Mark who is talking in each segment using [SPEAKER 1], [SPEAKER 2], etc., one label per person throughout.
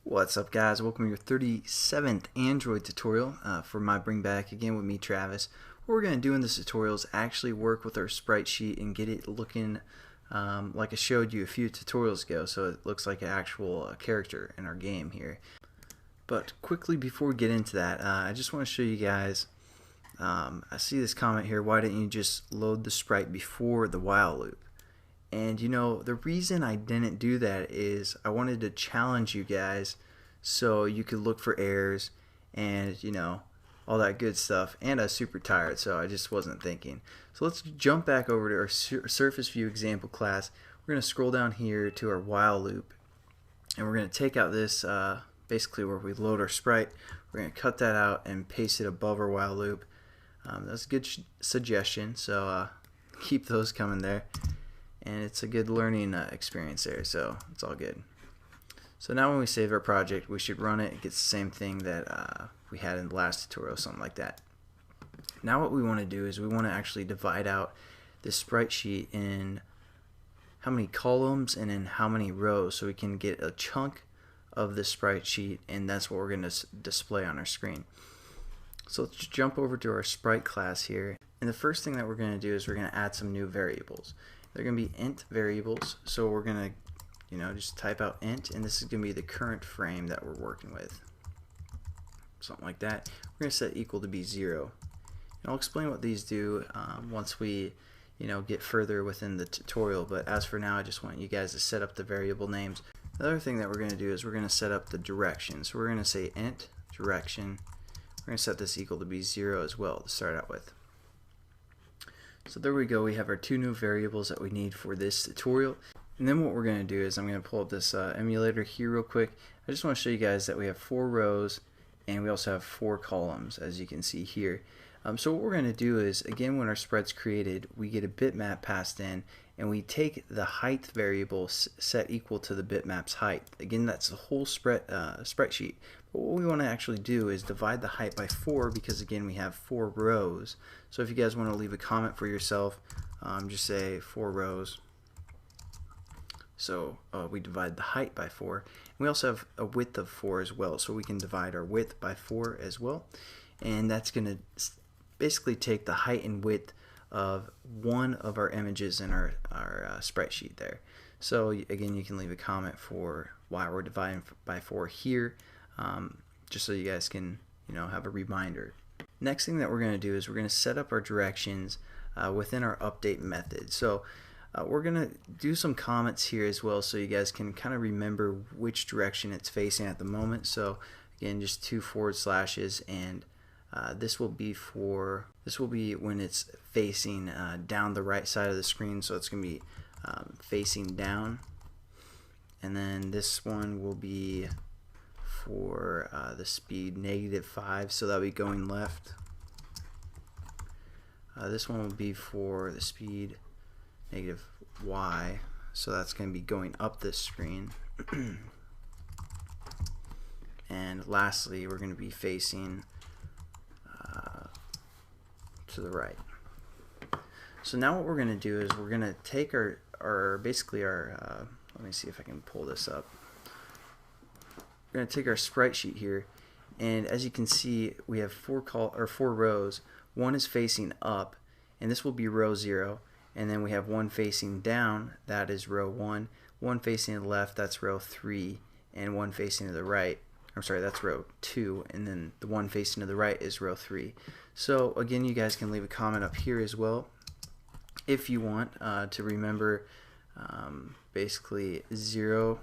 [SPEAKER 1] What's up, guys? Welcome to your 37th Android tutorial for my bring back again with me, Travis. What we're going to do in this tutorial is actually work with our sprite sheet and get it looking like I showed you a few tutorials ago, so it looks like an actual character in our game here. But quickly before we get into that, I just want to show you guys, I see this comment here, why didn't you just load the sprite before the while loop? And you know, the reason I didn't do that is I wanted to challenge you guys so you could look for errors and, you know, all that good stuff. And I was super tired, so I just wasn't thinking. So let's jump back over to our surface view example class. We're going to scroll down here to our while loop, and we're going to take out this basically where we load our sprite. We're going to cut that out and paste it above our while loop. That's a good suggestion, so keep those coming there. And it's a good learning experience there, so it's all good. So now when we save our project, we should run it. It gets the same thing that we had in the last tutorial, something like that. Now what we want to do is we want to actually divide out this sprite sheet in how many columns and in how many rows, so we can get a chunk of the sprite sheet, and that's what we're going to display on our screen. So let's just jump over to our sprite class here, and the first thing that we're going to do is we're going to add some new variables. They're going to be int variables, so we're going to, you know, just type out int, and this is going to be the current frame that we're working with. Something like that. We're going to set equal to be 0. And I'll explain what these do once we, you know, get further within the tutorial, but as for now, I just want you guys to set up the variable names. The other thing that we're going to do is we're going to set up the direction. So we're going to say int direction. We're going to set this equal to be 0 as well to start out with. So there we go, we have our two new variables that we need for this tutorial. And then what we're going to do is I'm going to pull up this emulator here real quick. I just want to show you guys that we have 4 rows and we also have 4 columns, as you can see here. So what we're going to do is, again, when our sprite's created, we get a bitmap passed in, and we take the height variable set equal to the bitmap's height. Again, that's the whole spreadsheet. But what we want to actually do is divide the height by 4, because again we have 4 rows. So if you guys want to leave a comment for yourself, just say 4 rows. So we divide the height by 4. And we also have a width of 4 as well, so we can divide our width by 4 as well. And that's going to basically take the height and width of one of our images in our sprite sheet there. So again, you can leave a comment for why we're dividing by 4 here, just so you guys can, you know, have a reminder. Next thing that we're going to do is we're going to set up our directions within our update method. So we're going to do some comments here as well, so you guys can kind of remember which direction it's facing at the moment. So again, just 2 forward slashes, and this will be when it's facing down the right side of the screen, so it's going to be facing down. And then this one will be for the speed -5, so that'll be going left. This one will be for the speed -y, so that's going to be going up this screen. And lastly, we're going to be facing to the right. So now what we're going to do is we're going to take our let me see if I can pull this up. We're going to take our sprite sheet here, and as you can see, we have 4 rows. One is facing up, and this will be row 0, and then we have one facing down, that is row 1, one facing to the left, that's row 3, and one facing to the right, I'm sorry, that's row 2, and then the one facing to the right is row 3. So again, you guys can leave a comment up here as well if you want to remember. Basically 0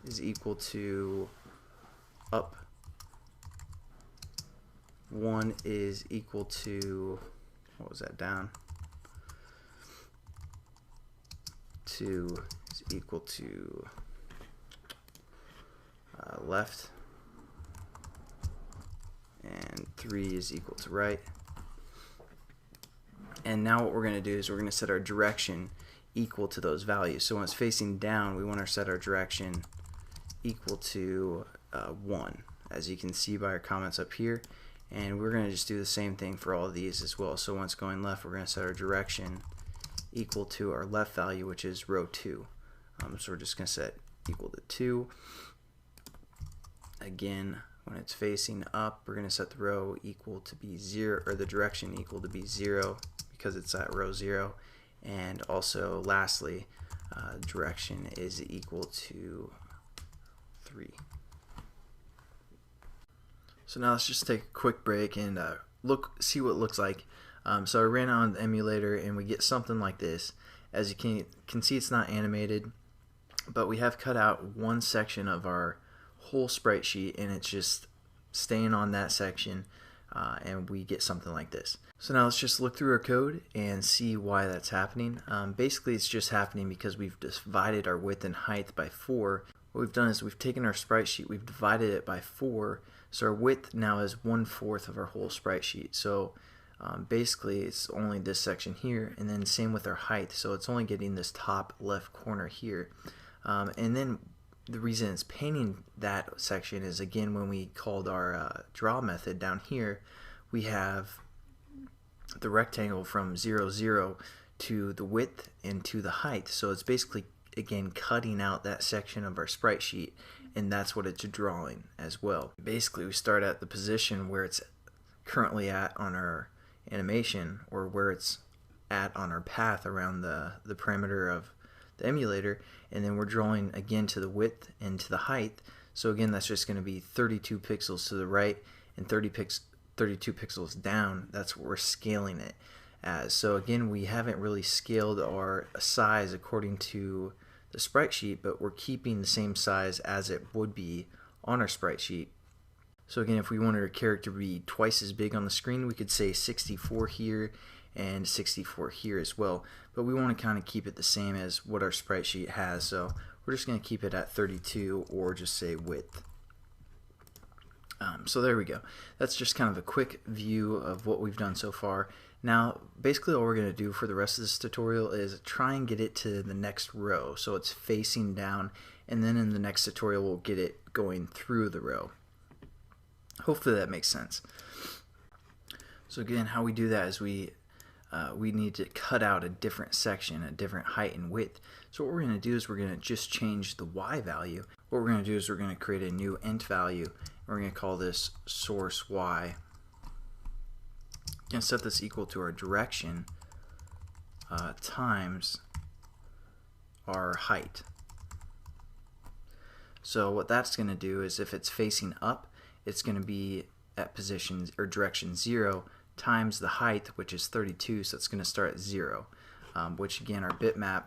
[SPEAKER 1] is equal to up, 1 is equal to, what was that, down, 2 is equal to left, and 3 is equal to right. And now what we're going to do is we're going to set our direction equal to those values. So when it's facing down, we want to set our direction equal to 1, as you can see by our comments up here. And we're going to just do the same thing for all of these as well. So when it's going left, we're going to set our direction equal to our left value, which is row 2. So we're just going to set equal to 2. again, when it's facing up, we're going to set the row equal to be 0, or the direction equal to be 0 because it's at row 0. And also, lastly, direction is equal to 3. So now let's just take a quick break and see what it looks like. So I ran on the emulator and we get something like this. As you can see, it's not animated, but we have cut out one section of our whole sprite sheet and it's just staying on that section, and we get something like this. So now let's just look through our code and see why that's happening. Basically, it's just happening because we've divided our width and height by 4. What we've done is we've taken our sprite sheet, we've divided it by 4, so our width now is 1/4 of our whole sprite sheet. So basically it's only this section here, and then same with our height, so it's only getting this top left corner here. And then the reason it's painting that section is, again, when we called our draw method down here, we have the rectangle from 0, 0 to the width and to the height, so it's basically, again, cutting out that section of our sprite sheet, and that's what it's drawing as well. Basically, we start at the position where it's currently at on our animation, or where it's at on our path around the perimeter of the emulator, and then we're drawing again to the width and to the height. So again, that's just going to be 32 pixels to the right and 32 pixels down. That's what we're scaling it as. So again, we haven't really scaled our size according to the sprite sheet, but we're keeping the same size as it would be on our sprite sheet. So again, if we wanted our character to be twice as big on the screen, we could say 64 here and 64 here as well. But we want to kind of keep it the same as what our sprite sheet has, so we're just going to keep it at 32, or just say width. So there we go. That's just kind of a quick view of what we've done so far. Now, basically all we're going to do for the rest of this tutorial is try and get it to the next row, so it's facing down, and then in the next tutorial we'll get it going through the row. Hopefully that makes sense. So again, how we do that is we need to cut out a different section, a different height and width. So what we're going to do is we're going to just change the y value. What we're going to do is we're going to create a new int value, and we're going to call this source y. We're going to set this equal to our direction times our height. So what that's going to do is, if it's facing up, it's going to be at position or direction 0 times the height, which is 32, so it's going to start at 0, which again, our bitmap,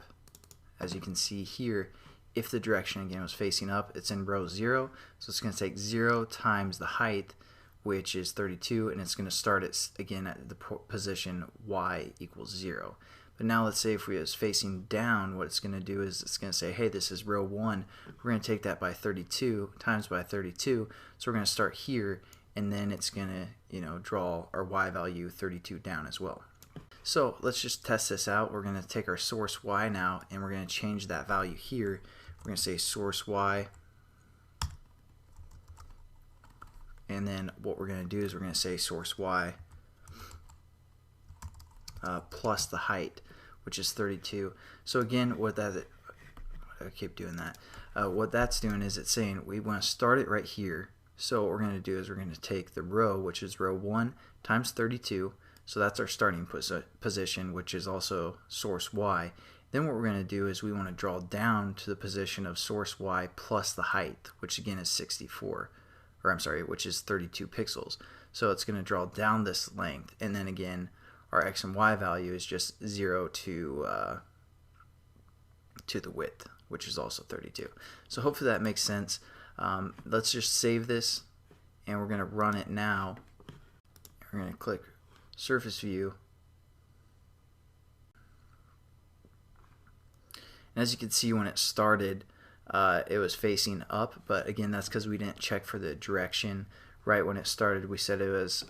[SPEAKER 1] as you can see here, if the direction again was facing up, it's in row 0, so it's going to take 0 times the height, which is 32, and it's going to start it again at the position y equals 0. But now let's say if we was facing down, what it's going to do is it's going to say, hey, this is row 1, we're going to take that by 32 times by 32, so we're going to start here, and then it's going to, draw our y value 32 down as well. So let's just test this out. We're going to take our source y now, and we're going to change that value here. We're going to say source y, and then what we're going to do is we're going to say source y plus the height, which is 32. So again, what that, I keep doing that. What that's doing is it's saying we want to start it right here. So what we're going to do is we're going to take the row, which is row 1 times 32. So that's our starting position, which is also source y. Then what we're going to do is we want to draw down to the position of source y plus the height, which again is 64, or I'm sorry, which is 32 pixels. So it's going to draw down this length, and then again, our x and y value is just 0 to the width, which is also 32. So hopefully that makes sense. Let's just save this, and we're going to run it now. We're going to click Surface View. And as you can see, when it started, it was facing up, but again, that's because we didn't check for the direction. Right when it started, we said it was,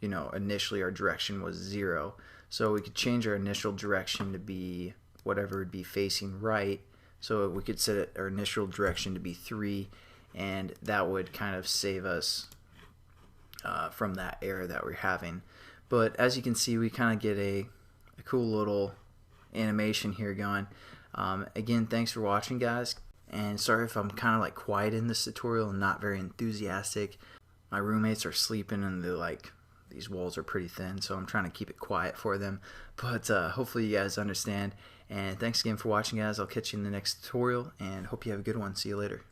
[SPEAKER 1] initially our direction was 0. So we could change our initial direction to be whatever would be facing right. So we could set our initial direction to be 3, and that would kind of save us from that error that we're having. But as you can see, we kind of get a cool little animation here going. Again, thanks for watching, guys, And sorry if I'm kind of like quiet in this tutorial and not very enthusiastic. My roommates are sleeping and they're like, these walls are pretty thin, so I'm trying to keep it quiet for them. But hopefully you guys understand. And thanks again for watching, guys. I'll catch you in the next tutorial, and hope you have a good one. See you later.